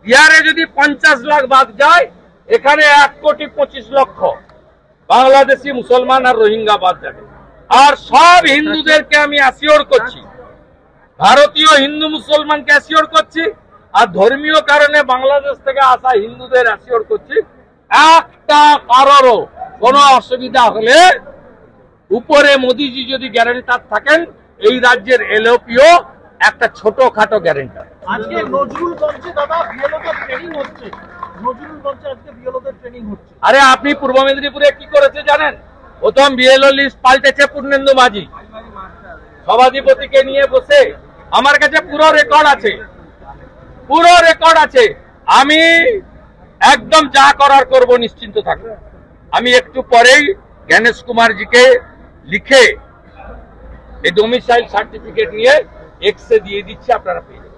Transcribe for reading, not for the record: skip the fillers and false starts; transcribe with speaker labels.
Speaker 1: বিহারে যদি 50 লাখ বাদ যায়, এখানে 1,25,00,000 বাংলাদেশি মুসলমান আর রোহিঙ্গা বাদ যাবে। আর সব হিন্দুদেরকে আমি অ্যাসিওর করছি, ভারতীয় হিন্দু মুসলমানকে অ্যাসিওর করছি, আর ধর্মীয় কারণে বাংলাদেশ থেকে আসা হিন্দুদের অ্যাসিওর করছি, একটা কারোরও কোনো অসুবিধা হলে উপরে মোদিজি যদি গ্যারান্টার থাকেন, এই রাজ্যের এলওপিও একটা ছোটখাটো গ্যারান্টার।
Speaker 2: আজকে নজরুল মঞ্চে দাদা বিএলওদের ট্রেনিং হচ্ছে, নজরুল মঞ্চে আজকে বিএলওদের ট্রেনিং হচ্ছে।
Speaker 1: আরে আপনি পূর্ব মেদিনীপুরে কি করেছে জানেন? প্রথম বিএলও লিস্ট পাল্টেছে পূর্ণেন্দু মাঝি, সভাধিপতিকে নিয়ে বসে। আমার কাছে পুরো রেকর্ড আছে, আমি একদম যা করার করব, নিশ্চিন্ত থাকুন। আমি একটু পরেই জ্ঞানেশ কুমারজিকে লিখে এই ডোমিসাইল সার্টিফিকেট নিয়ে এক্সে দিয়ে দিচ্ছি, আপনারা পেয়ে যাবেন।